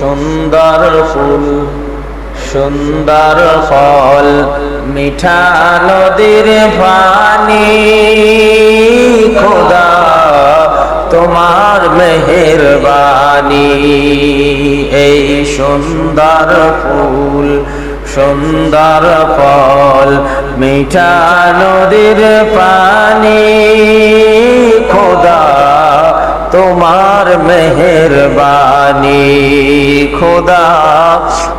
সুন্দর ফুল সুন্দর ফল মিঠা নদীর পানি খোদা তোমার মেহেরবানি এই সুন্দর ফুল সুন্দর ফল মিঠা নদীর পানি খোদা তোমার মেহেরবানি খোদা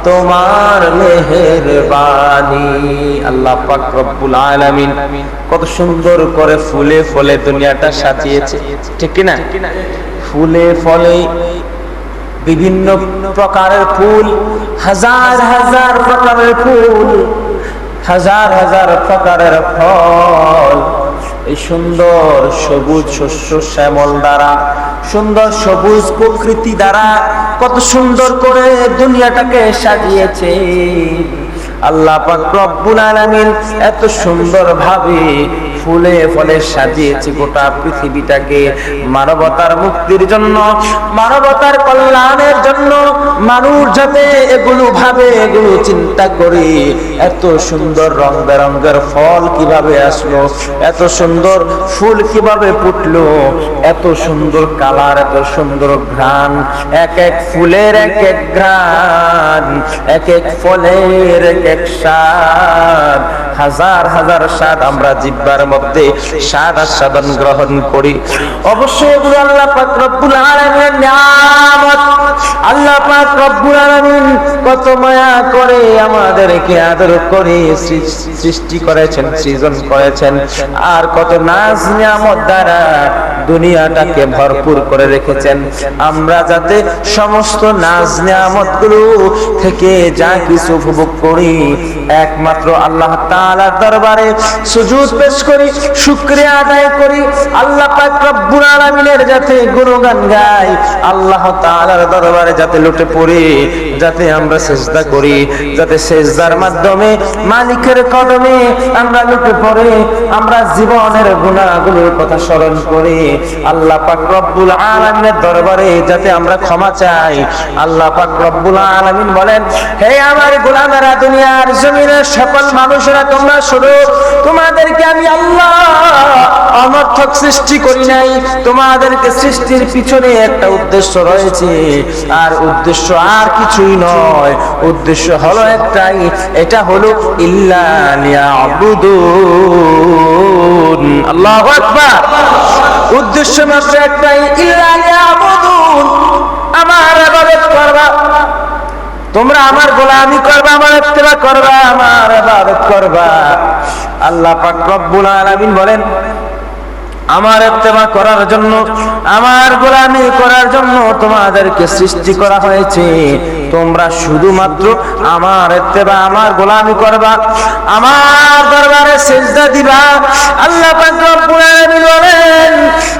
তোমার মেহেরবানি। আল্লাহ পাক রব্বুল আলামিন কত সুন্দর করে ফুলে ফলে দুনিয়াটা সাজিয়েছে, ঠিক কি না? ফুলে ফলে বিভিন্ন প্রকারের ফুল, হাজার হাজার প্রকারের ফুল, হাজার হাজার প্রকারের ফল, এই সুন্দর সবুজ শস্য শ্যামল দ্বারা, সুন্দর সবুজ প্রকৃতি দ্বারা কত সুন্দর করে দুনিয়াটাকে সাজিয়েছে আল্লাহ পাক রব্বুল আলামিন। এত সুন্দর ভাবে ফুলে ফলে সাজিয়েছে গোটা পৃথিবীটাকে মানবতার মুক্তির জন্য, মানবতার কল্যাণের জন্য। মানুষ যাতে এগুলো ভাবে, এগুলো চিন্তা করে এত সুন্দর রং বেরঙের ফল কিভাবে আসলো, এত সুন্দর ফুল কিভাবে ফুটলো, এত সুন্দর কালার, এত সুন্দর ঘ্রাণ, এক এক ফুলের এক এক ঘ্রাণ, এক এক ফলের এক এক স্বাদ, হাজার হাজার স্বাদ আমরা জিহ্বার মধ্যে স্বাদ আস্বাদন গ্রহণ করি। অবশ্যই এগুলো আল্লাহ পাক রব্বুল আলামিনের নিয়ামত। আল্লাহ পাক রব্বুল আলামিন কত মায়া করে আমাদেরকে আদর করে সৃষ্টি করেছেন, সৃজন করেছেন, আর কত নাজ নিয়ামত দ্বারা দুনিয়াটাকে ভরপুর করে রেখেছেন। আমরা যাতে সমস্ত নাজ নিয়ামতগুলো থেকে যা কিছু উপভোগ করি একমাত্র আল্লাহ তাআলার দরবারে সুজুদ পেশ করি, শুকরিয়া আদায় করি, আল্লাহ পাক রব্বুল আলামিনের যাতে গুণগান গাই, আল্লাহ তাআলার দরবারে যাতে লুটে পড়ি, যাতে আমরা সিজদা করি, যাতে সিজদার মাধ্যমে মালিকের কদমে আমরা লুটে পড়ে আমরা জীবনের গুনাহগুলোর কথা স্মরণ করি, আল্লাহ পাক রব্বুল আলামিনের দরবারে যাতে আমরা ক্ষমা চাই। আল্লাহ পাক রব্বুল আলামিন বলেন, হে আমার গোলামেরা, দুনিয়ার জমিনের সকল মানুষেরা তোমরা শুনো, তোমাদেরকে আমি আল্লাহ অনর্থক সৃষ্টি করি নাই, তোমাদেরকে সৃষ্টির পিছনে একটা উদ্দেশ্য রয়েছে, আর উদ্দেশ্য আর কিছুই নয়, উদ্দেশ্য হলো একটাই, এটা হলো ইল্লা লিয়াবুদুন। আল্লাহু আকবার। উদ্দেশ্য মাত্র একটাই, ইল্লা লিয়াবুদুন, আমার ইবাদত করবা, তোমরা আমার গোলামি করবা, আমার ইত্তেবা করবা, আমার ইবাদত করবা। আল্লাহ পাক রব্বুল আলামিন বলেন, আমার ইত্তেবা করার জন্য, আমার গোলামি করার জন্য তোমাদেরকে সৃষ্টি করা হয়েছে, তোমরা শুধুমাত্র আমার ইত্তেবা, আমার গোলামি করবা, আমার দরবারে সিজদা দিবা। আল্লাহ পাক রব্বুল আলামিন বলেন,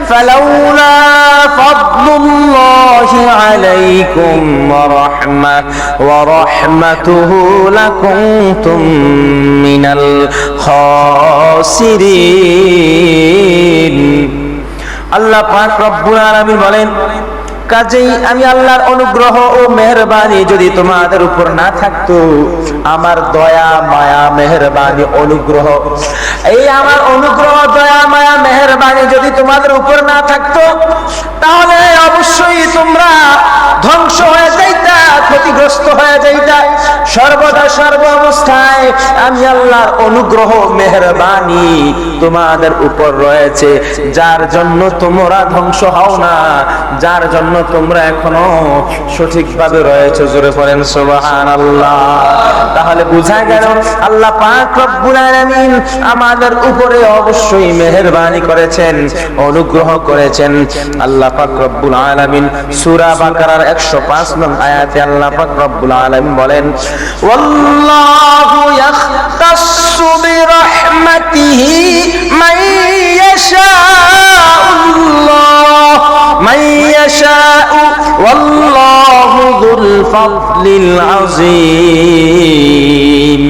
ফালাউলা ফাদলুল্লাহি আলাইকুম ওয়া রাহমাতুহু লাকুনতুম মিনাল খাসিরিন। আল্লাহ পাক রব্বুল আলামিন বলেন, কাজেই আমি আল্লাহর অনুগ্রহ ও মেহেরবানি যদি তোমাদের উপর না থাকতো, আমার দয়া মায়া মেহেরবানি অনুগ্রহ, এই আমার অনুগ্রহ দয়া মায়া মেহেরবানি যদি তোমাদের উপর না থাকতো, তাহলে অবশ্যই তোমরা ধ্বংস হয়ে যাইতা, ক্ষতিগ্রস্ত হয়ে যাইতা। সর্বদা সর্ব অবস্থায় আমি আল্লাহর অনুগ্রহ মেহেরবানি তোমাদের উপর রয়েছে, যার জন্য তোমরা ধ্বংস হও না, যার জন্য তোমরা এখনো সঠিকভাবে রয়েছে। জোরে পড়েন সুবহানাল্লাহ। তাহলে বোঝা গেল আল্লাহ পাক রব্বুল আলামিন আমাদের উপরে অবশ্যই মেহেরবানি করেছেন, অনুগ্রহ করেছেন। আল্লাহ পাক রব্বুল আলামিন সূরা বাকারার 105 নং আয়াতে আল্লাহ পাক রব্বুল আলামিন বলেন, ওয়াল্লাহু ইয়াখতাসসু বিরাহমাতিহি মান ইয়াশাআল্লাহ মান ইয়াশাউ ওয়াল্লাহু যুল ফাদলিল আযীম।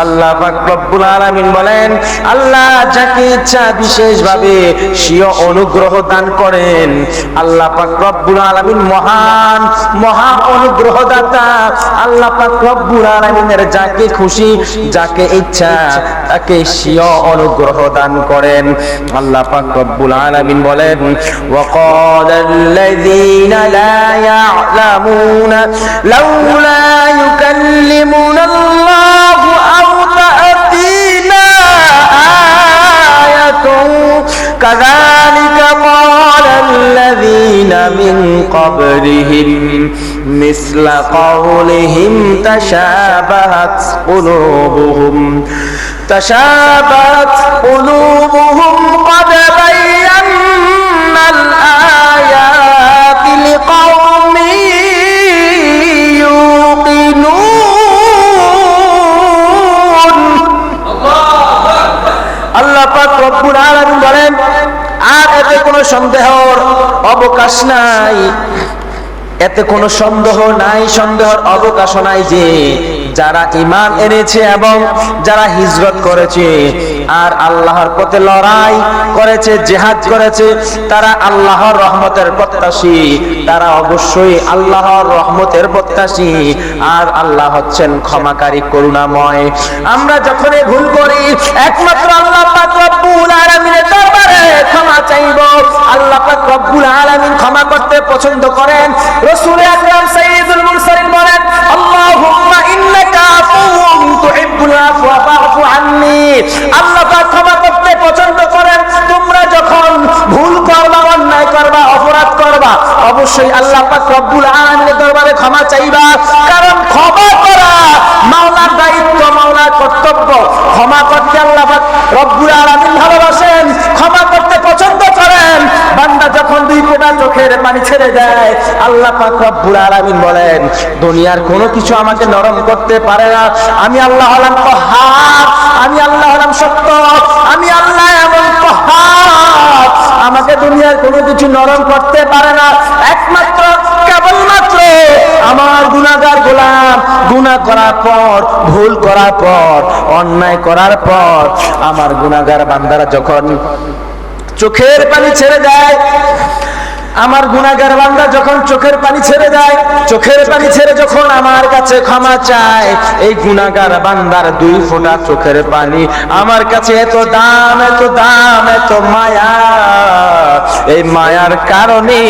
আল্লাহ পাক রব্বুল আলামিন বলেন, আল্লাহ যাকে ইচ্ছা বিশেষভাবে স্বীয় অনুগ্রহ দান করেন। আল্লাহ পাক রব্বুল আলামিন মহান মহা অনুগ্রহদাতা। আল্লাহ পাক রব্বুল আলামিনের যাকে খুশি যাকে ইচ্ছা তাকে স্বীয় অনুগ্রহ দান করেন। আল্লাহ পাক রব্বুল আলামিন বলেন, ওয়াকালাল্লাযীনা লা ইয়া'লামুনা লাউলা ইউকাল্লিমুনাল্লাহু আও তা'তিনা আয়াতুন কাযালিকা কালাল্লাযীনা মিন ক্বাবলিহিম মিসলা কাওলিহিম তাশাবাহাত কুলুবুহুম قد بينا الآيات لقوم يوقنون আল্লাহ পাক রব্বুল আলামিন বলেন, আর এতে কোনো সন্দেহের অবকাশ নাই, এতে কোনো সন্দেহ নাই, সন্দেহের অবকাশ নাই যে যারা ঈমান এনেছে এবং যারা হিজরত করেছে আর আল্লাহর পথে লড়াই করেছে, জিহাদ করেছে, তারা আল্লাহর রহমতের প্রত্যাশী। তারা অবশ্যই আল্লাহর রহমতের প্রত্যাশী। আর আল্লাহ হচ্ছেন ক্ষমাকারী, করুণাময়। আমরা যখনই ভুল করি একমাত্র আল্লাহ পাক রব্বুল আলামিনের দরবারে ক্ষমা চাইব। আল্লাহ পাক রব্বুল আলামিন ক্ষমা করতে পছন্দ করেন। রাসূল আকরাম সাইয়্যিদুল মুরসালিন বলেন, আল্লাহুম্মা ইন্নাকা আফুউন তুহিব্বুল আফওয়া ফাআফু আন্নী। আল্লাহ পাক ক্ষমা করতে পছন্দ করেন। তোমরা যখন ভুল করবা, অন্যায় করবা, অপরাধ করবা, অবশ্যই আল্লাহ পাক রব্বুল আলামিনের দরবারে ক্ষমা চাইবা। কারণ ক্ষমা করা মাওলার দায়িত্ব, মাওলার কর্তব্য। ক্ষমা করতে আল্লাহ পাক রব্বুল আলামিন ভালোবাসেন, ক্ষমা করতে পছন্দ করেন। বান্দা যখন দুই ফোঁটা চোখের পানি ছেড়ে দেয়, আল্লাহ পাক রব্বুল আলামিন বলেন, দুনিয়ার কোনো কিছু আমাকে নরম করতে পারে না। আমি আল্লাহ হলাম কহার, আমি আল্লাহ হলাম সত্য, আমি আল্লাহ এমন কহার, আমাকে দুনিয়ার কোনো কিছু নরম করতে পারে না। একমাত্র কেবলমাত্র আমার গুনাহগার গোলাম গুনাহ করার পর, ভুল করার পর, অন্যায় করার পর আমার গুনাহগার বান্দারা যখন চোখের পানি ছেড়ে দেয়, আমার গুনাহগার বান্দা যখন চোখের পানি ছেড়ে দেয়, চোখের পানি ছেড়ে যখন আমার কাছে ক্ষমা চায়, এই গুনাহগার বান্দার দুই ফোঁটা চোখের পানি আমার কাছে এত দাম, এত দাম, এত মায়া। এই মায়ার কারণে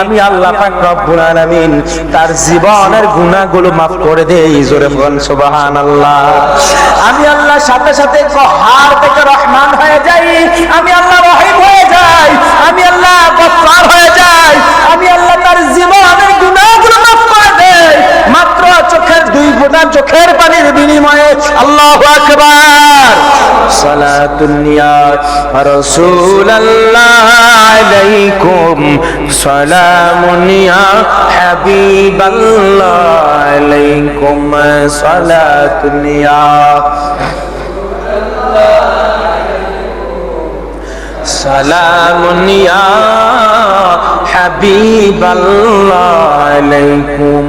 আমি আল্লাহ পাক রব্বুল আলামিন তার জীবনের গুনাহগুলো মাফ করে দেই। জোরে বলেন সুবহানাল্লাহ। আমি আল্লাহ সাথে সাথে কহার থেকে রহমান হয়ে যাই, আমি আল্লাহ রহিম হয়ে যাই, আমি আল্লাহ গফফার হয়ে যাই, আমি আল্লাহ তার জীবনের গুনাহগুলো মাফ করে দেই মাত্র চোখের দুই ফোঁটা চোখের পানির বিনিময়ে। আল্লাহু আকবার। সালাতুন ইয়া রাসূলুল্লাহ আলাইকুম, সালামুন ইয়া হাবিবাল্লাহ আলাইকুম, সালাতুন ইয়া সালামুন ইয়া হাবিবাল্লাহ আলাইকুম।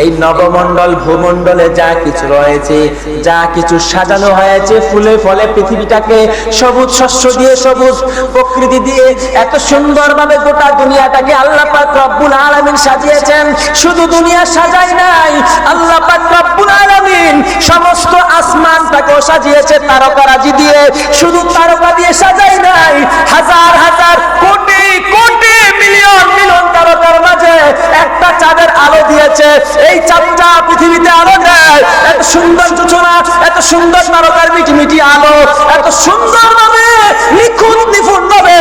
এই নবমণ্ডল ভূমণ্ডলে যা কিছু রয়েছে, যা কিছু সাজানো হয়েছে ফুলে ফলে, পৃথিবীটাকে সবুজ শস্য দিয়ে, সবুজ প্রকৃতি দিয়ে এত সুন্দরভাবে গোটা দুনিয়াটাকে আল্লাহ পাক রব্বুল আলামিন সাজিয়েছেন। শুধু দুনিয়া সাজাই নাই, আল্লাহ পাক রব্বুল আলামিন সমস্ত আসমানটাকেও সাজিয়েছে তারকারাজি দিয়ে। শুধু তারকা দিয়ে সাজাই নাই, হাজার হাজার কোটি কোটি মিলিয়ন মিলিয়ন তারকার মাঝে একটা চাঁদের আলো দিয়েছে। এই চাঁদটা পৃথিবীতে আলো দেয়। এত সুন্দর সূচনা, এত সুন্দর তারকার মিটি মিটি আলো, এত সুন্দর ভাবে নিখুঁত নিপুণ ভাবে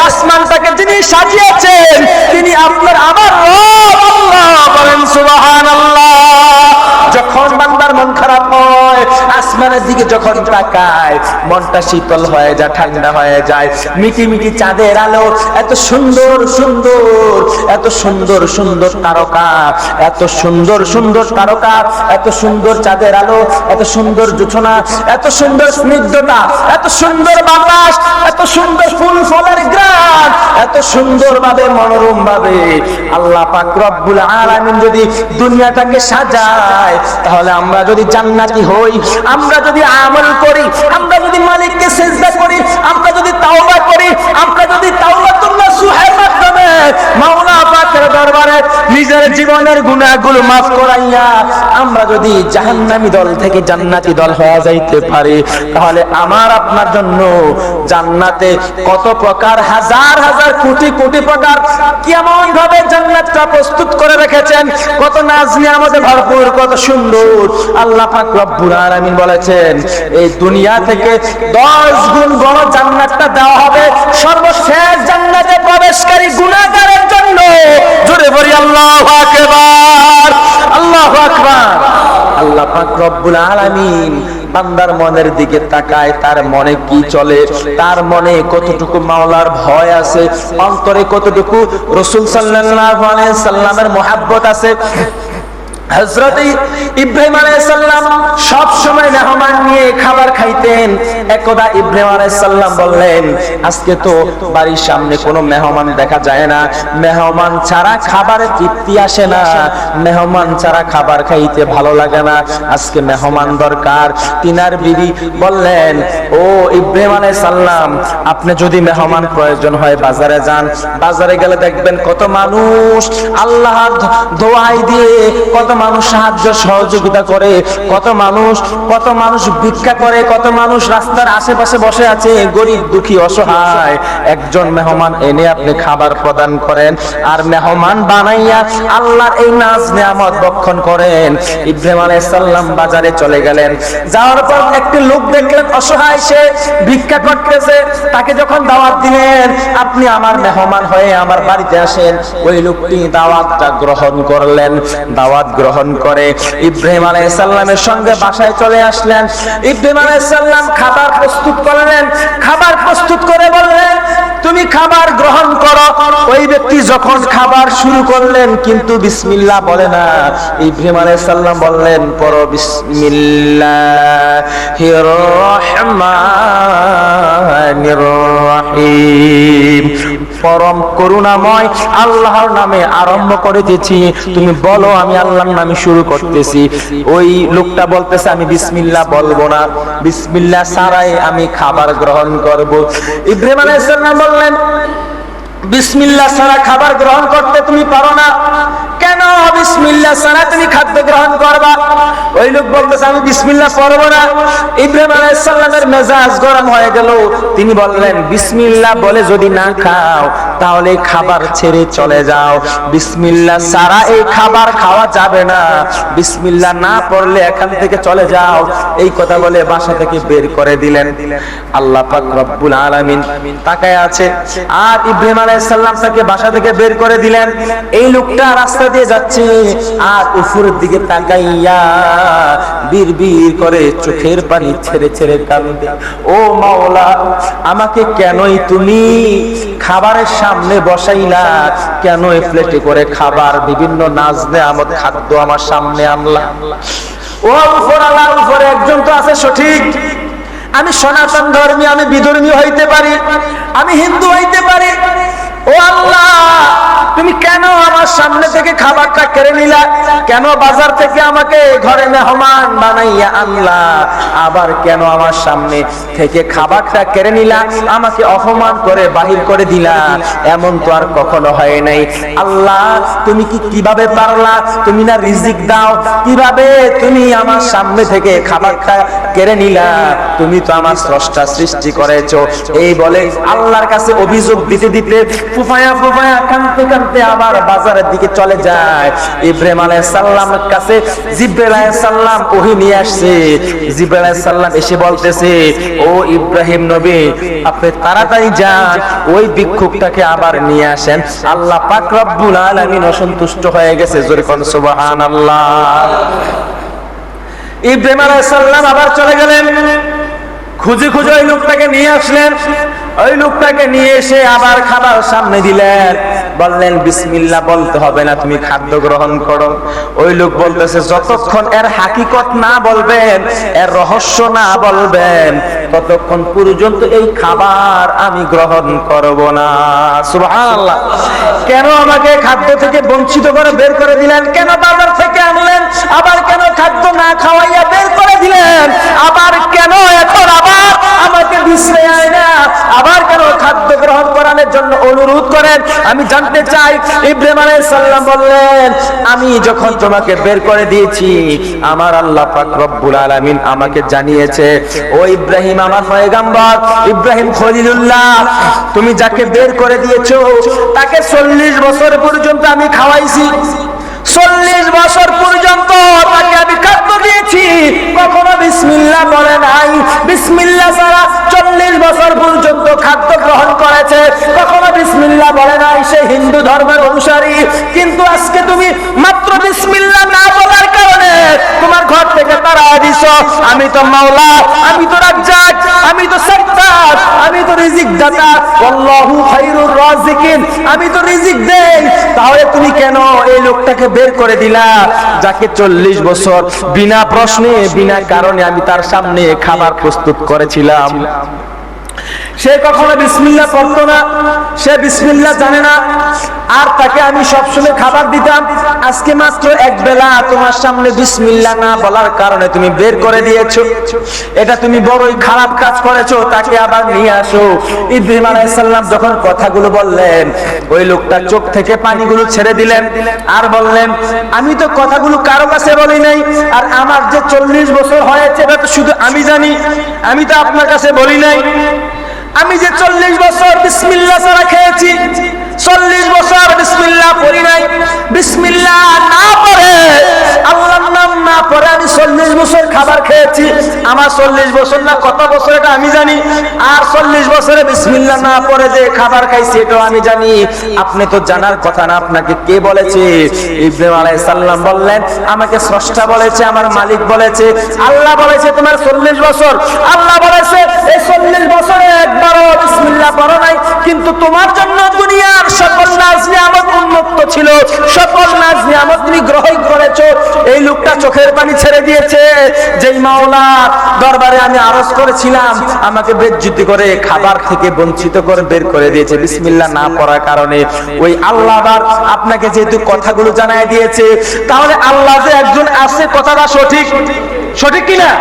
আসমানটাকে যিনি সাজিয়েছেন, তিনি আপনার আমার রব আল্লাহ। বলেন সুবহানাল্লাহ। যখন বান্দার মন খারাপ হয়, আসমানের দিকে যখন তাকায়, মনটা শীতল হয়ে যায়, ঠান্ডা হয়ে যায়। মিটি মিটি চাঁদের আলো, এত সুন্দর সুন্দর, এত সুন্দর সুন্দর তারকা, এত সুন্দর সুন্দর তারকা, এত সুন্দর চাঁদের আলো, এত সুন্দর জোছনা, এত সুন্দর স্নিগ্ধতা, এত সুন্দর বাতাস, এত সুন্দর ফুল ফলের গ্রাম, এত সুন্দর ভাবে মনোরম ভাবে আল্লাহ পাক রব্বুল আলামিন যদি দুনিয়াটাকে সাজায়, তাহলে আমরা যদি জান্নাতি হই, আমরা আমরা যদি আমল করি, আমরা যদি মালিককে সিজদা করি, আমরা যদি তাওবা করি, আমরা যদি তাওবাতুন নাসুহের মাধ্যমে মাওলা পাকের দরবারে নিজের জীবনের গুনাহগুলো maaf করাইয়া আমরা যদি জাহান্নামী দল থেকে জান্নাতি দল হয়ে যাইতে পারি, তাহলে আমার আপনার জন্য জান্নাতে কত প্রকার হাজার হাজার কোটি কোটি প্রকার কেমন ভাবে জান্নাতটা প্রস্তুত করে রেখেছেন, কত নাজ নিয়ামতে ভরপুর, কত সুন্দর। আল্লাহ পাক রব্বুল আলামিন বলেছেন এই দুনিয়া থেকে 10 গুণ বড় জান্নাতটা দেওয়া হবে সর্বশেষ জান্নাতে প্রবেশকারী গুনাহগারের জন্য। জোরে বলি আল্লাহু আকবার, আল্লাহু আকবার। আল্লাহ পাক রব্বুল আলামিন বান্দার মনের দিকে তাকায়, তার মনে কি চলে, তার মনে কতটুকু মাওলার ভয় আছে, অন্তরে কতটুকু রাসূল সাল্লাল্লাহু আলাইহি সাল্লামের মহব্বত আছে। হযরত ইব্রাহিম আলাইহিস সালাম সব সময় মেহমান নিয়ে খাবার খাইতেন। একদা ইব্রাহিম আলাইহিস সালাম বললেন, আজকে তো বাড়ির সামনে কোনো মেহমান দেখা যায় না, মেহমান ছাড়া খাবারে তৃপ্তি আসে না, মেহমান ছাড়া খাবার খাইতে ভালো লাগে না, আজকে মেহমান দরকার। তিনার বিবি বললেন, ও ইব্রাহিম আলাইহিস সালাম, আপনি যদি মেহমান প্রয়োজন হয় বাজারে যান, বাজারে গেলে দেখবেন কত মানুষ আল্লাহর দোয়াই দিয়ে, কত মানুষ সাহায্য সহযোগিতা করে, কত মানুষ ভিক্ষা করে, কত মানুষ রাস্তার আশেপাশে বসে আছে গরিব দুঃখী অসহায়। একজন মেহমান এনে আপনি খাবার প্রদান করেন আর মেহমান বানাইয়া আল্লাহর এই নাজ নিয়ামত ভক্ষণ করেন। ইব্রাহিম আলাইহিস সালাম বাজারে চলে গেলেন, যাওয়ার পর একটি লোক দেখলেন অসহায়, সে ভিক্ষা করতেছে। তাকে যখন দাওয়াত দিলেন, আপনি আমার মেহমান হয়ে আমার বাড়িতে আসেন, ওই লোকটি দাওয়াতটা গ্রহণ করলেন। দাওয়াত গ্রহণ করে ইব্রাহিম আলাইহিস সালামের সঙ্গে বাসায় চলে আসলেন। ইব্রাহিম আলাইহিস সালাম খাবার প্রস্তুত করলেন, খাবার প্রস্তুত করে বললেন, তুমি খাবার গ্রহণ করো। ওই ব্যক্তি যখন খাবার শুরু করলেন কিন্তু বিসমিল্লাহ বলে না। ইব্রাহিম আলাইহিস সালাম বললেন, পড়ো বিসমিল্লাহির রহমানির রহিম, পরম করুণাময় আল্লাহর নামে আরম্ভ করেছি, তুমি বলো আমি আল্লাহর নামে শুরু করতেছি। ওই লোকটা বলতেছে, আমি বিসমিল্লাহ বলবো না, বিসমিল্লাহ ছাড়াই আমি খাবার গ্রহণ করব। ইব্রাহিম আলাইহিস সালাম বললেন, বিসমিল্লাহ ছাড়া খাবার গ্রহণ করতে তুমি পারো না কেন? বিসমিল্লাহ ছাড়া তুমি খাদ্য গ্রহণ করবা? ওই লোক বলতেছে, আমি বিসমিল্লাহ পড়বো না। ইব্রাহিম আলাইহিস সালামের মেজাজ গরম হয়ে গেল। তিনি বললেন, বিসমিল্লাহ বলে যদি না খাও তাহলে খাবার ছেড়ে চলে যাও, বিসমিল্লাহ ছাড়া এই খাবার খাওয়া যাবে না, বিসমিল্লাহ না পড়লে এখান থেকে চলে যাও। এই কথা বলে বাসা থেকে বের করে দিলেন। আল্লাহ পাক রব্বুল আলামিন তাকায় আছে, আর ইব্রাহিম আলাইহিস সালাম তাকে বাসা থেকে বের করে দিলেন। এই লোকটা রাস্তা দিয়ে যাচ্ছে আর উপরের দিকে তাকাইয়া বিড়বিড় করে চোখের পানি ছেড়ে ছেড়ে কাঁদে, ও মাওলা, আমাকে কেনই তুমি খাবারের সামনে বসাইলা, কেন এই প্লেটে করে খাবার বিভিন্ন নাজ নেয়ামত খাদ্য আমার সামনে আনলা? ও উপরওয়ালার উপরে একজন তো আছে সঠিক, আমি সনাতন ধর্মী, আমি বিধর্মী হইতে পারি, আমি হিন্দু হইতে পারি, ও আল্লাহ তুমি কেন আমার সামনে থেকে খাবারটা কেড়ে নিলা? কেন বাজার থেকে আমাকে ঘরে মেহমান বানাইয়া আনলা? আবার কেন আমার সামনে থেকে খাবারটা কেড়ে নিলা? আমাকে অপমান করে বাহির করে দিলা? এমন তো আর কখনো হয় নাই। আল্লাহ তুমি কিভাবে পারলা? তুমি না রিজিক দাও, কিভাবে তুমি আমার সামনে থেকে খাবারটা কেড়ে নিলা? তুমি তো আমার স্রষ্টা, সৃষ্টি করেছো। এই বলে আল্লাহর কাছে অভিযোগ দিতে দিতে ফুফায়া ফুফায়া কাঁদতে কাঁদতে আবার বাজারের দিকে চলে যায়। ইব্রাহিম আলাইহিস সালামের কাছে জিবরাইল আলাইহিস সালাম ওহী নিয়ে আসছে। জিবরাইল আলাইহিস সালাম এসে বলতেছে, ও ইব্রাহিম নবী, আপনি তাড়াতাড়ি যান, ওই ভিক্ষুকটাকে আবার নিয়ে আসেন। আল্লাহ পাক রব্বুল আলামিন অসন্তুষ্ট হয়ে গেছে। জোরে কোন সুবহানাল্লাহ। ইব্রাহিম আলাইহিস সালাম আবার চলে গেলেন, খুঁজে খুঁজে ওই লোকটাকে নিয়ে আসলেন। ওই লোকটাকে নিয়ে এসে আবার খাবার সামনে দিলেন, বললেন বিসমিল্লাহ বলতে হবে না, তুমি খাদ্য গ্রহণ করো। ওই লোক বলতেছে, যতক্ষণ এর হাকিকত না বলবেন, এর রহস্য না বলবেন, ততক্ষণ পর্যন্ত এই খাবার আমি গ্রহণ করব না। সুবহানাল্লাহ। কেন আমাকে খাদ্য থেকে বঞ্চিত করে বের করে দিলেন? কেন বাজার থেকে আনলেন? আবার কেন খাদ্য না খাওয়াইয়া বের করে দিলেন? আবার জন্য অনুরোধ করেন। আমি জানতে চাই, ইব্রাহিম আলাইহিস সালাম বললেন, আমি যখন তোমাকে বের করে দিয়েছি আমার আল্লাহ পাক রব্বুল আলামিন আমাকে জানিয়েছে, ও ইব্রাহিম আমার পয়গম্বর ইব্রাহিম খলিলুল্লাহ, তুমি যাকে বের করে দিয়েছো তাকে 40 বছর পর্যন্ত আমি খাওয়াইছি। 40 বছর পর্যন্ত তাকে আমি খাদ্য দিয়েছি, কখনো বিসমিল্লাহ বলে নাই। বিসমিল্লাহ ছাড়া 40 বছর পর্যন্ত খাদ্য গ্রহণ করেছে, কখনো বিসমিল্লাহ বলে নাই। সে হিন্দু ধর্মের অনুসারী, কিন্তু আজকে তুমি মাত্র বিসমিল্লাহ না বলার কারণে তোমার ঘর থেকে তাড়ায় দিছো। আমি তো মাওলা, আমি তো রাজ্জাক, আমি তো সত্তার, আমি তো রিজিক দাতা, আল্লাহু খায়রুর রাজিকিন, আমি তো রিজিক দেই। তাহলে তুমি কেন এই লোকটাকে বের করে দিলা, যাকে 40 বছর বিনা প্রশ্নে বিনা কারণে আমি তার সামনে খাবার প্রস্তুত করেছিলাম? সে কখনো বিসমিল্লাহ পড়তো না, সে বিসমিল্লাহ জানে না, আর তাকে আমি সবসময় খাবার দিতাম। আজকে মাত্র এক বেলা তোমার সামনে বিসমিল্লাহ না বলার কারণে তুমি বের করে দিয়েছো, এটা তুমি বড়ই খারাপ কাজ করেছো, তাকে আবার নিয়ে আসো। ইব্রাহিম আলাইহিস সালাম যখন কথাগুলো বললেন, ওই লোকটা চোখ থেকে পানিগুলো ছেড়ে দিলেন আর বললেন, আমি তো কথাগুলো কারো কাছে বলি নাই, আর আমার যে 40 বছর হয়েছে এটা তো শুধু আমি জানি, আমি তো আপনার কাছে বলি নাই। আমি যে 40 বছর বিসমিল্লাহ ছাড়া খেয়েছি, 40 বছর বিসমিল্লাহ পড়ি নাই, বিসমিল্লাহ না পড়ে আল্লাহর নাম না পড়ে আমি 40 বছর খাবার খেয়েছি। আমার 40 বছর না কত বছর এটা আমি জানি, আর 40 বছরে বিসমিল্লাহ না পড়ে যে খাবার খাইছি এটাও আমি জানি। আপনি তো জানার কথা না, আপনাকে কে বলেছে? ইব্রাহিম আলাইহিস সালাম বললেন, আমাকে স্রষ্টা বলেছে, আমার মালিক বলেছে, আল্লাহ বলেছে তোমার 40 বছর। আল্লাহ বলেছে এই 40 বছরে একবারও বিসমিল্লাহ পড়ো নাই, কিন্তু তোমার জন্য দুনিয়ার সকল নাজ নিয়ামত উন্মুক্ত ছিল, সকল নাজ নিয়ামত তুমি গ্রহণ করেছো। এই লোকটা চোখের পানি ছেড়ে দিয়েছে, যেই মাওলার দরবারে আমি আরজ করেছিলাম আমাকে বেজ্জতি করে খাবার থেকে বঞ্চিত করে বের করে দিয়েছে বিসমিল্লাহ না পড়ার কারণে। ওই আল্লাহ আবার আপনাকে যেহেতু কথাগুলো জানায় দিয়েছে, তাহলে আল্লাহ যে একজন আছে কথাটা সঠিক, সঠিক কিনা?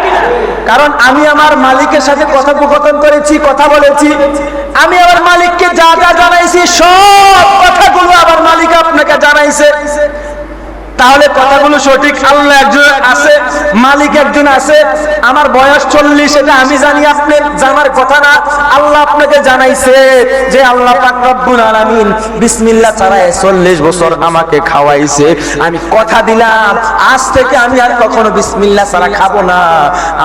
কারণ আমি আমার মালিকের সাথে কথোপকথন করেছি, কথা বলেছি, আমি আমার মালিককে যা যা জানাইছি সব কথাগুলো আবার মালিক আপনাকে জানাইছে, তাহলে কথাগুলো সঠিক। আল্লাহ একজন আছে, মালিক একজন আছে। আমার বয়স 40, এটা আমি জানি, আপনি জানার কথা না। আল্লাহ আপনাকে জানাইছে যে আল্লাহ পাক রব্বুল আলামিন বিসমিল্লাহ ছাড়া 40 বছর আমাকে খাওয়াইছে। আমি কথা দিলাম আজ থেকে আমি আর কখনো বিসমিল্লাহ ছাড়া খাবো না।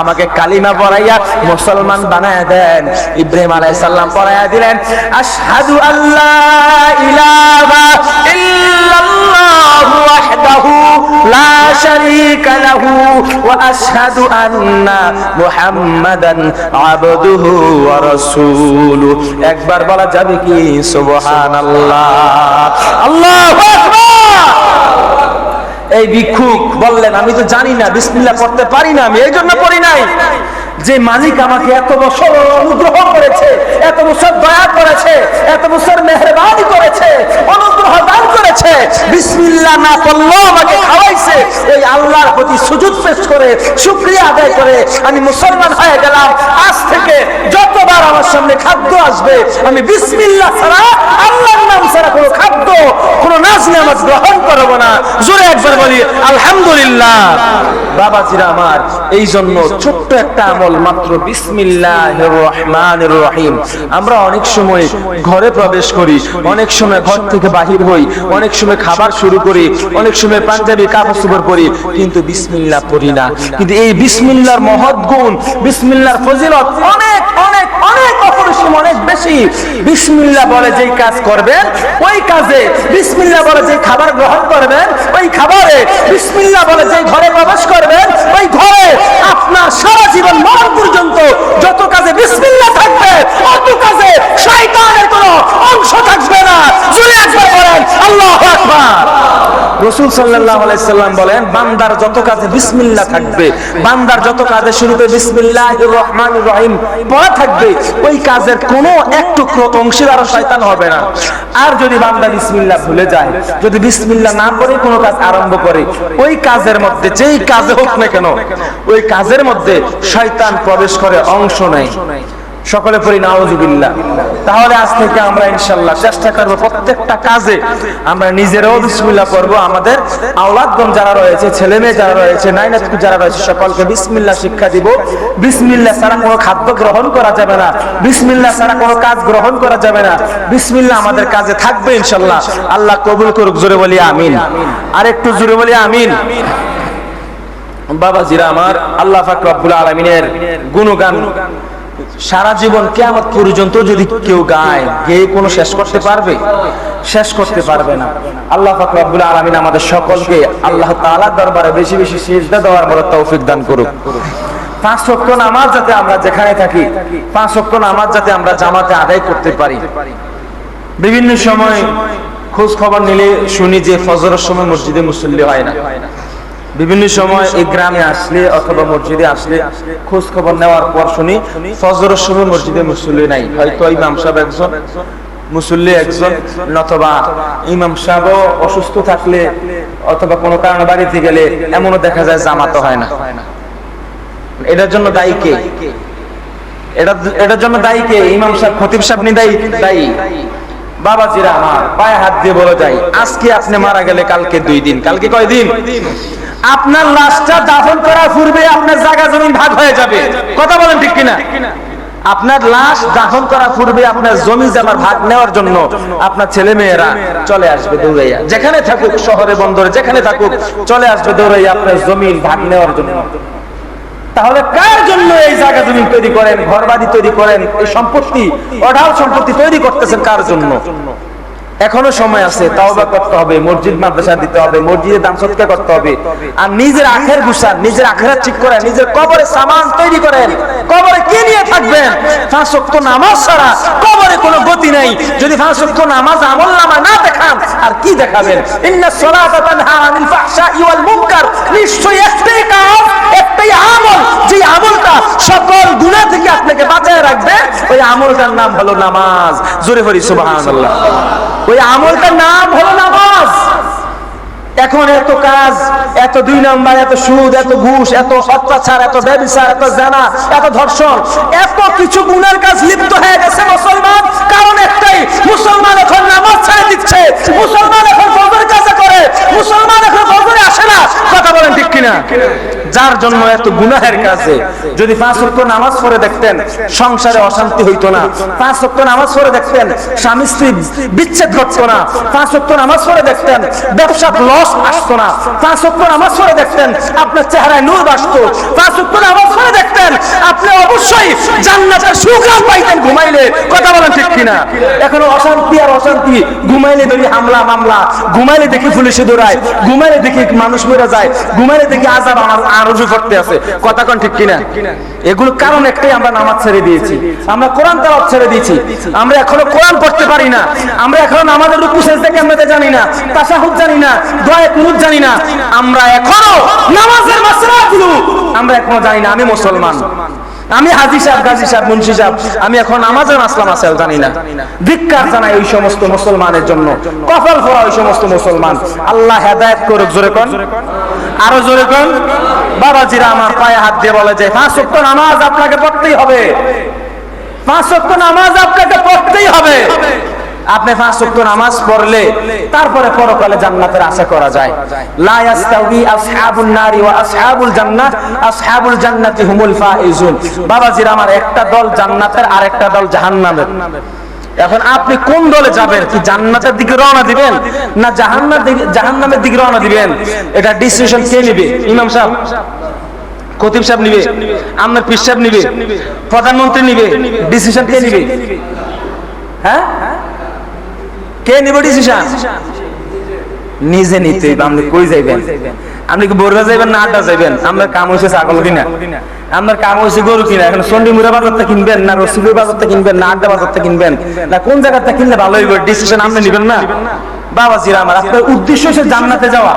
আমাকে কালিমা পড়াইয়া মুসলমান বানায় দেন। ইব্রাহিম আলাইহিস সালাম পড়াইয়া দিলেন, আশহাদু আল্লা ইলাহা ইল্লাল্লাহু ওয়াহদাহু লা শারীকা লাহু ওয়া আশহাদু আন্না মুহাম্মাদান আবদুহু ওয়া রাসূলুহু। একবার বলা যাবে কি সুবহানাল্লাহ? আল্লাহু আকবার। এই ভিক্ষুক বললেন, আমি তো জানি না, বিসমিল্লাহ পড়তে পারি না, আমি এই জন্য পড়ি নাই। যে মালিক আমাকে এত বছর অনুগ্রহ করেছে, এত বছর দয়া করেছে, এত বছর মেহেরবানি করেছে, অনুগ্রহ দান করেছে, বিসমিল্লাহ না পড়লেও আমাকে খাওয়াইছে, এই আল্লাহর প্রতি সুজুদ পেশ করে শুকরিয়া আদায় করে আমি মুসলমান হয়ে গেলাম। আজ থেকে যতবার আমার সামনে খাদ্য আসবে আমি বিসমিল্লাহ ছাড়া, আল্লাহর নাম ছাড়া কোনো খাদ্য, কোনো নাজ নিয়ামত গ্রহণ করব না। জোরে একবার বলি আলহামদুলিল্লাহ। বাবাজিরা আমার, এই জন্য ছোট্ট একটা আমল মাত্র বিসমিল্লাহির রহমানির রহিম। আমরা অনেক সময় ঘরে প্রবেশ করি, অনেক সময় ঘর থেকে বাহির হই, অনেক সময় খাবার শুরু করি, অনেক সময় পাঞ্জাবি কাপড় চোপড় পরি, কিন্তু বিসমিল্লাহ পড়ি না। কিন্তু এই বিসমিল্লাহর মহৎ গুণ, বিসমিল্লাহর ফজিলত অনেক অনেক অনেক অপরিসীম, অনেক বেশি। বিসমিল্লাহ বলে যেই কাজ করবেন ওই কাজে, বিসমিল্লাহ বলে যেই খাবার গ্রহণ করবেন ওই খাবারে, বিসমিল্লাহ বলে যেই ঘরে প্রবেশ করবেন ওই ঘরে আপনার সারা জীবন মরণ পর্যন্ত যত কাজে বিসমিল্লাহ থাকবে অত কাজে শয়তানের কোনো অংশ থাকবে না। জোরে একবার বলেন আল্লাহু আকবার। রাসূল সাল্লাল্লাহু আলাইহি সাল্লাম বলেন, বান্দার যত কাজে বিসমিল্লাহ থাকবে, বান্দার যত কাজে শুরুতে বিসমিল্লাহির রহমানির রহিম পড়া থাকবে, ওই কাজের কোনো এক টুকরো অংশীদার শয়তান হবে না। আর যদি বান্দা বিসমিল্লাহ ভুলে যায়, যদি বিসমিল্লাহ না পড়ে কোনো কাজ আরম্ভ করে, ওই কাজের মধ্যে যেই কাজে হোক না কেন ওই কাজের মধ্যে শয়তান প্রবেশ করে, অংশ নেয়। সকলে পড়ি নাউযুবিল্লাহ। তাহলে আজ থেকে আমরা ইনশাআল্লাহ চেষ্টা করব প্রত্যেকটা কাজে আমরা নিজেরাও বিসমিল্লাহ পড়বো, আমাদের আওলাদগণ যারা রয়েছে, ছেলে মেয়ে যারা রয়েছে, নাইনাতকু যারা রয়েছে, সকলকে বিসমিল্লাহ শিক্ষা দিব। বিসমিল্লাহ ছাড়া কোনো খাদ্য গ্রহণ করা যাবে না, বিসমিল্লাহ ছাড়া কোনো কাজ গ্রহণ করা যাবে না। বিসমিল্লাহ আমাদের কাজে থাকবে ইনশাআল্লাহ। আল্লাহ কবুল করুক, জোরে বলি আমিন। আর একটু জোরে বলি আমিন। বাবাজিরা আমার, আল্লাহ পাক রব্বুল আলামিনের গুণগান সারা জীবন কিয়ামত পর্যন্ত যদি কেউ গায়, গেয়ে কোনো শেষ করতে পারবে? শেষ করতে পারবে না। আল্লাহ পাক রব্বুল আলামিন আমাদের সকলকে আল্লাহ তাআলার দরবারে বেশি বেশি সিজদা দেওয়ার মতো তৌফিক দান করুক। 5 ওয়াক্ত নামাজ যাতে আমরা যেখানে থাকি 5 ওয়াক্ত নামাজ যাতে আমরা জামাতে আদায় করতে পারি। বিভিন্ন সময় খোঁজ খবর নিলে শুনি যে ফজরের সময় মসজিদে মুসল্লি হয় না। বিভিন্ন সময় এই গ্রামে আসলে অথবা মসজিদে আসলে খোঁজ খবর নেওয়ার পর শুনি ফজরের সময় মসজিদে মুসল্লি নাই। হয়তো ইমাম সাহেব একজন, মুসল্লি একজন, অথবা ইমাম সাহেব অসুস্থ থাকলে অথবা কোনো কারণে বাড়িতে গেলে এমনও দেখা যায় জামাত হয় না। এটার জন্য দায়ী কে? এটার জন্য দায়ী কে? ইমাম সাহেব, খতিব সাহেব দায়ী? বাবাজিরা আমার, পায়ে হাত দিয়ে বলে যাই, আজকে আপনি মারা গেলে কালকে 2 দিন, কালকে কয় দিন? আপনার লাশটা দাফন করার পূর্বে আপনার জায়গা জমি ভাগ হয়ে যাবে। কথা বলেন ঠিক কিনা? আপনার লাশ দাফন করার পূর্বে আপনার জমি জামার ভাগ নেওয়ার জন্য আপনার ছেলে মেয়েরা চলে আসবে দৌড়াইয়া, যেখানে থাকুক, শহরে বন্দরে যেখানে থাকুক, চলে আসবে দৌড়াইয়া আপনার জমি ভাগ নেওয়ার জন্য। তাহলে কার জন্য এই জায়গা জমি তৈরি করেন, ঘরবাড়ি তৈরি করেন, এই সম্পত্তি, অঢাল সম্পত্তি তৈরি করতেছেন কার জন্য? এখনো সময় আছে, তাওবা করতে হবে, মসজিদ মাদ্রাসা দিতে হবে, মসজিদে দান সদকা করতে হবে। আর নিজের আখের গুছান, নিজের আখেরাত ঠিক করেন, নিজের কবরে সামান তৈরি করেন। কবরে কি নিয়ে থাকবেন? 5 ওয়াক্ত নামাজ ছাড়া কবরে কোনো গতি নাই। যদি 5 ওয়াক্ত নামাজ আমলনামা না দেখান, আর কি দেখাবেন? ইন্নাস সালাতা তানহা আনিল ফাহশাই ওয়াল মুনকার। নিশ্চয়ই একটাই কাজ, একটাই আমল, যে আমলটা সকল গুনাহ থেকে আপনাকে বাঁচায় রাখবে, ওই আমলটার নাম হলো নামাজ। জোরে বলি সুবহানাল্লাহ। ওই আমলটার নাম হলো নামাজ। এখন এত কাজ, এত 2 নাম্বার, এত সুদ, এত ঘুষ, এত অত্যাচার, এত ব্যভিচার, এত জানা, এত ধর্ষণ, এত কিছু গুনার কাজ লিপ্ত হয়ে গেছে মুসলমান। কারণ একটাই, মুসলমান এখন নামাজ ছেড়ে দিচ্ছে, মুসলমান এখন ফজর কাজা করে, মুসলমান এখন ফজরে আসে না। কথা বলেন ঠিক কিনা? যার জন্য এত গুনাহের কাজে যদি 5 ওয়াক্ত নামাজ পড়ে দেখতেন, সংসারে অশান্তি হইতো না। 5 ওয়াক্ত নামাজ পড়ে দেখতেন, স্বামী স্ত্রী বিচ্ছেদ ঘটতো না। 5 ওয়াক্ত নামাজ পড়ে দেখতেন, ব্যবসা লস আসতো না। 5 ওয়াক্ত নামাজ পড়ে দেখতেন, আপনার চেহারায় নূর আসতো। 5 ওয়াক্ত নামাজ পড়ে দেখতেন, আপনি অবশ্যই জান্নাতের সুঘ্রাণ পাইতেন ঘুমাইলে। কথা বলেন ঠিক কিনা? এখন অশান্তি আর অশান্তি, ঘুমাইলে দেখি হামলা মামলা, ঘুমাইলে দেখি পুলিশে দৌড়ায়, ঘুমাইলে দেখি মানুষ মরে যায়, ঘুমাইলে দেখি আযাব আমার আরজু করতে আছে। কথা কোন ঠিক কিনা? এগুলো কারণ একটাই, আমরা নামাজ ছেড়ে দিয়েছি, আমরা কোরআন তেলাওয়াত ছেড়ে দিয়েছি, আমরা এখনো কোরআন পড়তে পারি না, আমরা এখনো নামাজের রুকু সিজদা কেমনে জানি না, তাশাহুদ জানি না, দোয়া কুনুত জানি না, আমরা এখনো নামাজের মাসআলাগুলো আমরা এখনো জানি না। আমি মুসলমান, আমি হাজী সাহেব, গাজী সাহেব, মুন্সি সাহেব, আমি এখন নামাজের মাসলা মাসাইল জানি না। ধিক্কার জানাই ওই সমস্ত মুসলমানের জন্য, কপাল ফোড়া ওই সমস্ত মুসলমান। আল্লাহ হেদায়েত করুক। জোরে কোন, আরো জোরে কোন। বাবাজিরা আমার, পায়ে হাত দিয়ে বলে যায় 5 ওয়াক্ত নামাজ আপনাকে পড়তেই হবে। 5 ওয়াক্ত নামাজ আপনাকে পড়তেই হবে। আপনি 5 ওয়াক্ত নামাজ পড়লে তারপরে পরকালে জান্নাতের আশা করা যায়। লা ইয়াস্তাউই আসহাবুন নারি ওয়া আসহাবুল জান্নাহ, আসহাবুল জান্নাতি হুমুল ফাইজুন। বাবাজিরা আমার, একটা দল জান্নাতের আর একটা দল জাহান্নামের। এখন আপনি কোন দলে যাবেন? কি জান্নাতের দিকে রওনা দিবেন না জাহান্নামের দিকে রওনা দিবেন? এটা ডিসিশন কে নেবে? ইমাম সাহেব, খতিব সাহেব নিবে, আপনার পীর সাহেব নিবে, প্রধানমন্ত্রী নিবে? ডিসিশন কে নিবে? হ্যাঁ, কে নিবে ডিসিশন? নিজে নিতে। আপনি কই যাইবেন? আপনি কি বরগা যাইবেন না আড্ডা যাইবেন? আপনার কাম হয়েছে ছাগল কিনা, আপনার কাম হয়েছে গরু কিনা। এখন চন্ডিমুড়া বাজারটা কিনবেন না রসুলের বাজারটা কিনবেন না আড্ডা বাজারটা কিনবেন না কোন জায়গাটা কিনলে ভালো হইব? ডিসিশন আপনি নিবেন না। বাবাজিরা আমার, আপনার উদ্দেশ্য হচ্ছে জান্নাতে যাওয়া।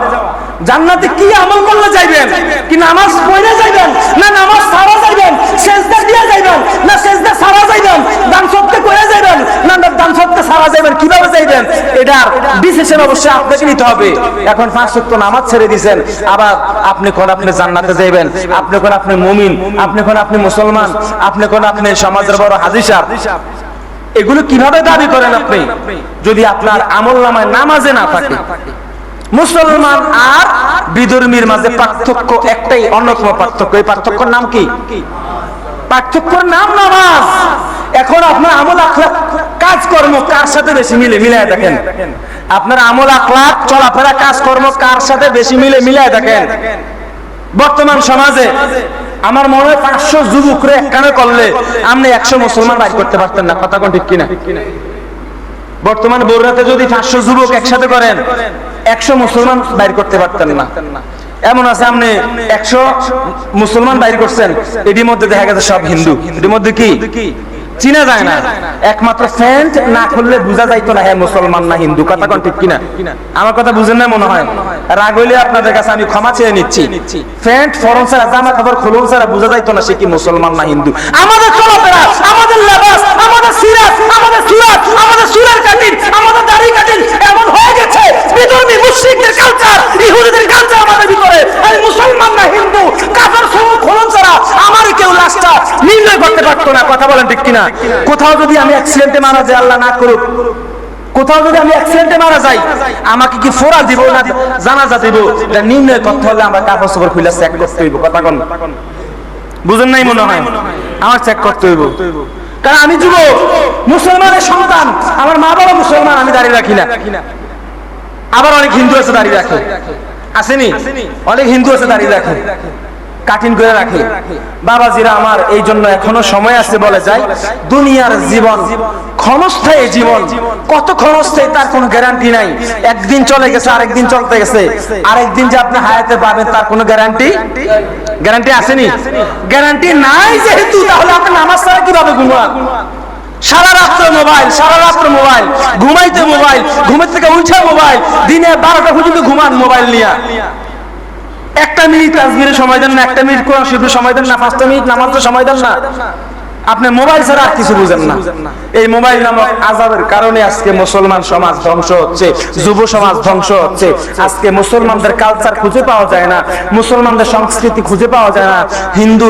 জান্নাতে কি আমল করলে যাইবেন? কি নামাজ পড়ে যাইবেন না নামাজ ছাড়া যাইবেন? সেজদা দিয়ে যাইবেন না সেজদা ছাড়া যাইবেন? দান সদকা করে যাইবেন না দান সদকা ছাড়া যাইবেন? কিভাবে যাইবেন? এটার ডিসিশন অবশ্যই আপনাকে নিতে হবে। এখন 5 ওয়াক্ত নামাজ ছেড়ে দিয়েছেন, আবার আপনি কোন আপনি জান্নাতে যাইবেন, আপনি কোন আপনি মুমিন, আপনি কোন আপনি মুসলমান, আপনি কোন আপনি সমাজের বড় হাজী সাহেব। এগুলো কিভাবে দাবি করেন আপনি যদি আপনার আমলনামায় নামাজে না থাকে? মুসলমান আর বিধর্মীর মাঝে পার্থক্য একটাই, অন্যতম পার্থক্য। এই পার্থক্যের নাম কি? পার্থক্যের নাম নামাজ। এখন আপনার আমল আখলাক কাজকর্ম কার সাথে বেশি মিলে? মিলায় দেখেন আপনার আমল আখলাক চলাফেরা কাজকর্ম কার সাথে বেশি মিলে? মিলায় দেখেন। বর্তমান সমাজে আমার মনে হয় 500 যুবকরে একখানে করলে আপনি 100 মুসলমান বাইর করতে পারতেন না। কথা কোন ঠিক কিনা? বর্তমান বগুড়াতে যদি 500 যুবক একসাথে করেন 100 মুসলমান বাইর করতে পারতেন না। এমন আছে আপনি 100 মুসলমান বাইর করছেন, এটির মধ্যে দেখা গেছে সব হিন্দু। এটির মধ্যে কি চিনা যায় না, একমাত্র প্যান্ট না খুললে বোঝা যাইতো না হ্যাঁ মুসলমান না হিন্দু। কথা কোন ঠিক কিনা? আমার কথা বুঝেন না মনে হয়। রাগ হইলে আপনাদের কাছে আমি ক্ষমা চেয়ে নিচ্ছি। প্যান্ট ফরম ছাড়া, জামা কাপড় খুলুন ছাড়া বোঝা যাইতো না সে কি মুসলমান না হিন্দু। আমাদের চলাফেরা, আমাদের লেবাস, আমাদের সিরাত, আমাদের সুরাত, আমাদের সুরের কাটিং, আমাদের দাড়ি কাটিং এমন হয়ে গেছে বিধর্মী মুশরিকদের কালচার, ইহুদিদের কালচার আমাদের ভিতরে। আমি মুসলমান না হিন্দু, কাফের সমুখ খুলুন ছাড়া আমার কেউ লাশটা নির্ণয় করতে পারতো না। কথা বলেন ঠিক কিনা? কোথাও যদি আমি অ্যাক্সিডেন্টে মারা যাই, আল্লাহ না করুক, কোথাও যদি আমি অ্যাক্সিডেন্টে মারা যাই, আমাকে কি ফোরা দিব না জানাজা দিব? এটা নির্ণয় করতে হলে আমরা কাপড় চোপড় খুলে চেক করতে হইব। কথা কোন বুঝেন নাই মনে হয়? আমার চেক করতে হইব, কারণ আমি যুবক, মুসলমানের সন্তান, আমার মা বাবা মুসলমান, আমি দাঁড়িয়ে রাখি না। আবার অনেক হিন্দু আছে দাঁড়িয়ে রাখে, আসেনি? অনেক হিন্দু আছে দাঁড়িয়ে রাখে, কাটিং করে রাখে। বাবাজিরা আমার, এই জন্য এখনো সময় আছে বলে যায়, দুনিয়ার জীবন ক্ষণস্থায়ী জীবন। কত ক্ষণস্থায়ী তার কোনো গ্যারান্টি নাই। একদিন চলে গেছে, আরেকদিন চলতে গেছে, আরেকদিন যে আপনি হায়াতে পাবেন তার কোনো গ্যারান্টি আসেনি? গ্যারান্টি নাই যেহেতু, তাহলে আপনি নামাজ ছাড়া কিভাবে ঘুমান? সারা রাত্র মোবাইল, সারা রাত্র মোবাইল, ঘুমাইতে মোবাইল, ঘুমের থেকে উঠে মোবাইল, দিনে 12টা পর্যন্ত ঘুমান মোবাইল নিয়ে। একটা মিনিট তাসবিহের সময় দেন না, একটা মিনিট কোরআন শরীফের সময় দেন না, 5টা মিনিট নামাজের সময় দেন না। আপনি মোবাইল ছাড়া আর কিছু বুঝেন না। এই মোবাইল নামক আযাবের কারণে আজকে মুসলমান সমাজ ধ্বংস হচ্ছে, যুব সমাজ ধ্বংস হচ্ছে। আজকে মুসলমানদের কালচার খুঁজে পাওয়া যায় না, মুসলমানদের সংস্কৃতি খুঁজে পাওয়া যায় না। হিন্দু,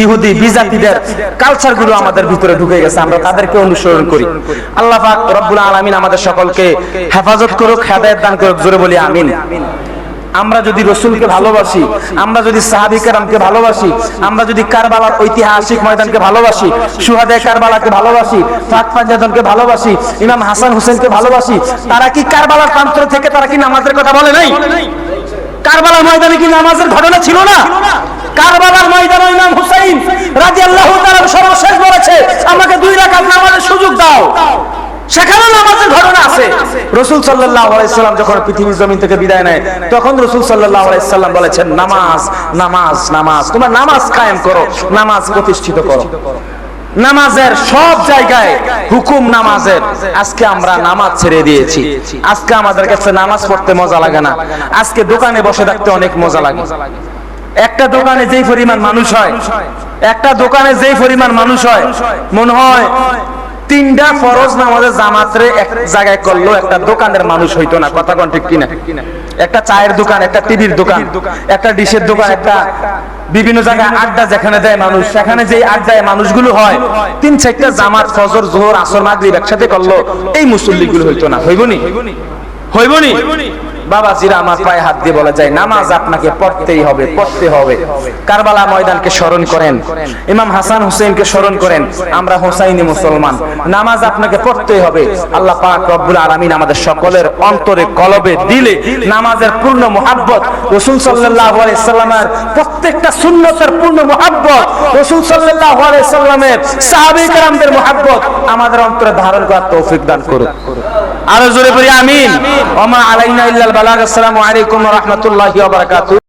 ইহুদি, বিজাতিদের কালচার গুলো আমাদের ভিতরে ঢুকে গেছে, আমরা তাদেরকে অনুসরণ করি। আল্লাহ পাক রব্বুল আলামিন আমাদের সকলকে হেফাজত করুক, হেদায়েত দান করুক। জোরে বলি আমিন। আমরা যদি রসুলকে ভালোবাসি, আমরা যদি সাহাবী কেরামকে ভালোবাসি, আমরা যদি কারবালার ঐতিহাসিক ময়দানকে ভালোবাসি, শুহাদায়ে কারবালাকে ভালোবাসি, ফাক পাঞ্জাতনকে ভালোবাসি, ইমাম হাসান হোসেনকে ভালোবাসি, তারা কি কারবালার প্রান্ত থেকে তারা কি নামাজের কথা বলে নাই? কারবালার ময়দানে কি নামাজের ঘটনা ছিল না? কারবালার ময়দানে ইমাম হুসাইন রাদিয়াল্লাহু তাআলা সর্বশেষ বলেছে, আমাকে 2 রাকাত নামাজের সুযোগ দাও। সেখানে নামাজের ঘটনা আছে। রাসূল সাল্লাল্লাহু আলাইহি সাল্লাম যখন পৃথিবীর জমিন থেকে বিদায় নেয়, তখন রাসূল সাল্লাল্লাহু আলাইহি সাল্লাম বলেছেন, নামাজ নামাজ নামাজ, তোমরা নামাজ কায়েম করো, নামাজ প্রতিষ্ঠিত করো। নামাজের সব জায়গায় হুকুম নামাজের। আজকে আমরা নামাজ ছেড়ে দিয়েছি। আজকে আমাদের কাছে নামাজ পড়তে মজা লাগে না, আজকে দোকানে বসে থাকতে অনেক মজা লাগে। একটা দোকানে যেই পরিমাণ মানুষ হয়, একটা দোকানে যেই পরিমাণ মানুষ হয়, মনে হয় 3টা ফরজ নামাজের জামাতরে এক জায়গায় করলো একটা দোকানের মানুষ হইতো না। কথা কোন ঠিক কিনা? একটা চায়ের দোকান, একটা টিভির দোকান, একটা ডিশের দোকান, একটা বিভিন্ন জায়গায় আড্ডা যেখানে দেয় মানুষ, সেখানে যে আড্ডায় মানুষগুলো হয়, 3-4টা জামাত ফজর, যোহর, আসর, মাগরিব একসাথে করলো, এই মুসল্লিগুলো হইতো না। হইবনি? হইবনি? বাবাজিরা আমার পায়ে হাত দিয়ে বলা যায়, নামাজ আপনাকে পড়তেই হবে, পড়তে হবে। কারবালা ময়দানকে স্মরণ করেন, ইমাম হাসান হুসেনকে স্মরণ করেন, আমরা হোসাইনি মুসলমান। নামাজ আপনাকে পড়তেই হবে। আল্লাহ পাক রব্বুল আলামিন আমাদের সকলের অন্তরে, কলবে, দিলে নামাজের পূর্ণ মুহাব্বত, রাসূল সাল্লাল্লাহু আলাইহি সাল্লামের প্রত্যেকটা সুন্নতের পূর্ণ মুহাব্বত, রাসূল সাল্লাল্লাহু আলাইহি সাল্লামের সাহাবী কেরামদের মুহাব্বত আমাদের অন্তরে ধারণ করার তৌফিক দান করুন। আরো জোরে পড়ি আমিন। ওয়া মা আলাইনা ইল্লাল বালাগ। আসসালামু আলাইকুম ওয়া রাহমাতুল্লাহি ওয়া বারাকাতুহু।